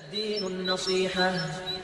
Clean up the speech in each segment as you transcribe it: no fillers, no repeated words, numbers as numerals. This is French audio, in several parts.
الدين النصيحة.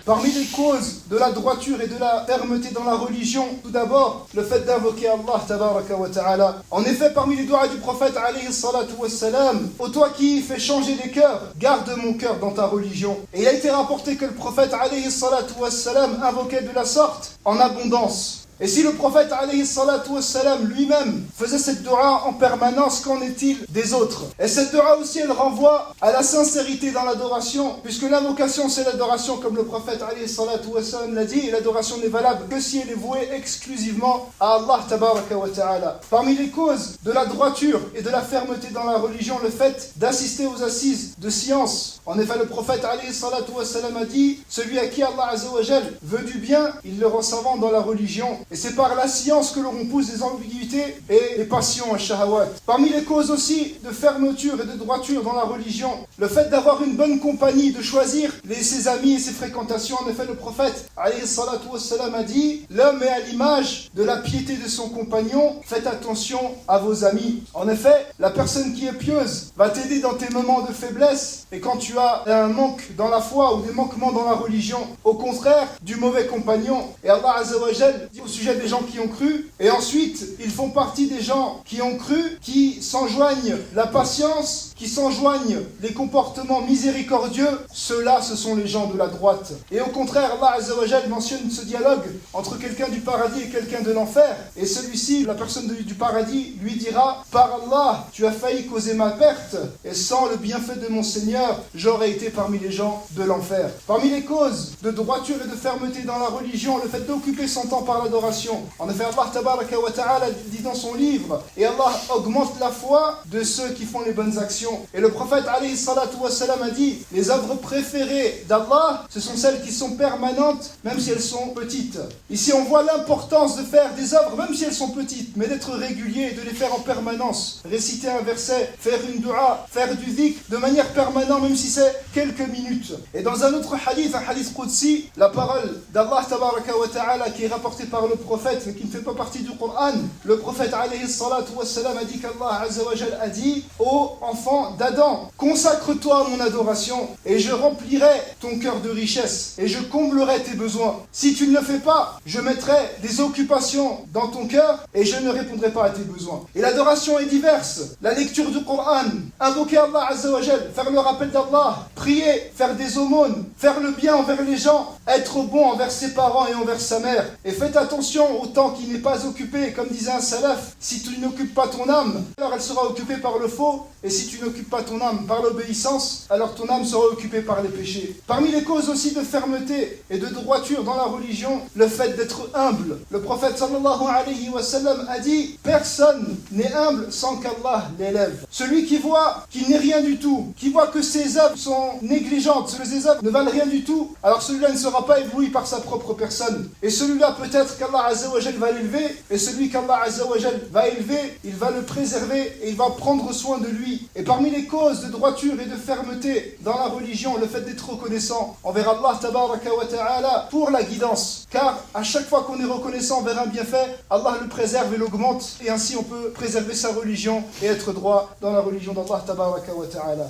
Parmi les causes de la droiture et de la fermeté dans la religion, tout d'abord, le fait d'invoquer Allah tabaraka wa ta'ala. En effet, parmi les doigts du prophète alayhi salatu wassalam, ô toi qui fais changer les cœurs, garde mon cœur dans ta religion. Et il a été rapporté que le prophète alayhi salatu wassalam invoquait de la sorte en abondance. Et si le prophète alayhi salatu wassalam lui-même faisait cette dua en permanence, qu'en est-il des autres? Et cette dua aussi, elle renvoie à la sincérité dans l'adoration, puisque l'invocation c'est l'adoration, comme le prophète alayhi salatu wassalam l'a dit, et l'adoration n'est valable que si elle est vouée exclusivement à Allah tabaraka wa ta'ala. Parmi les causes de la droiture et de la fermeté dans la religion, le fait d'assister aux assises de science. En effet, le prophète alayhi salatu wassalam a dit, celui à qui Allah azza wa jal veut du bien, il le rend savant dans la religion. Et c'est par la science que l'on repousse les ambiguïtés et les passions, shahawat. Parmi les causes aussi de fermeture et de droiture dans la religion, le fait d'avoir une bonne compagnie, de choisir ses amis et ses fréquentations. En effet, le prophète alayhi salatu wassalam a dit, l'homme est à l'image de la piété de son compagnon, faites attention à vos amis. En effet, la personne qui est pieuse va t'aider dans tes moments de faiblesse, et quand tu as un manque dans la foi ou des manquements dans la religion, au contraire du mauvais compagnon. Et Allah azza wa jal dit au sujet des gens qui ont cru, et ensuite ils font partie des gens qui ont cru, qui s'enjoignent la patience, qui s'enjoignent les comportements miséricordieux. Ceux-là, ce sont les gens de la droite. Et au contraire, Allah azza wa jal mentionne ce dialogue entre quelqu'un du paradis et quelqu'un de l'enfer, et celui-ci, la personne du paradis, lui dira, par Allah, tu as failli causer ma perte, et sans le bienfait de mon Seigneur, j'aurais été parmi les gens de l'enfer. Parmi les causes de droiture et de fermeté dans la religion, le fait d'occuper son temps par l'adoration. En effet, Allah tabaraka wa ta'ala dit dans son livre, et Allah augmente la foi de ceux qui font les bonnes actions. Et le prophète alayhi salatu wassalam a dit, les œuvres préférées d'Allah, ce sont celles qui sont permanentes, même si elles sont petites. Ici, on voit l'importance de faire des œuvres, même si elles sont petites, mais d'être régulier, de les faire en permanence. Réciter un verset, faire une dua, faire du dhikr de manière permanente, même si c'est quelques minutes. Et dans un autre hadith, un hadith qudsi, la parole d'Allah tabaraka wa ta'ala qui est rapportée par le prophète, mais qui ne fait pas partie du Coran, le prophète alayhi salatu wassalam a dit qu'Allah azza wa jal a dit, ô enfant d'Adam, consacre-toi à mon adoration, et je remplirai ton cœur de richesse, et je comblerai tes besoins. Si tu ne le fais pas, je mettrai des occupations dans ton cœur, et je ne répondrai pas à tes besoins. Et l'adoration est diverse. La lecture du Coran, invoquer Allah azza wa jal, faire le rappel d'Allah, prier, faire des aumônes, faire le bien envers les gens, être bon envers ses parents et envers sa mère. Et faites attention au temps qui n'est pas occupé, comme disait un salaf, si tu n'occupes pas ton âme, alors elle sera occupée par le faux, et si tu n'occupes pas ton âme par l'obéissance, alors ton âme sera occupée par les péchés. Parmi les causes aussi de fermeté et de droiture dans la religion, le fait d'être humble. Le prophète sallallahu alayhi wa sallam a dit, personne n'est humble sans qu'Allah l'élève. Celui qui voit qu'il n'est rien du tout, qui voit que ses œuvres sont négligentes, que ses œuvres ne valent rien du tout, alors celui-là ne sera pas ébloui par sa propre personne. Et celui-là, peut-être qu'Allah azza wa jal va l'élever, et celui qu'Allah azza wa jal va élever, il va le préserver et il va prendre soin de lui. Et parmi les causes de droiture et de fermeté dans la religion, le fait d'être reconnaissant envers Allah tabaraka wa ta'ala pour la guidance. Car à chaque fois qu'on est reconnaissant envers un bienfait, Allah le préserve et l'augmente, et ainsi on peut préserver sa religion et être droit dans la religion d'Allah tabaraka wa ta'ala.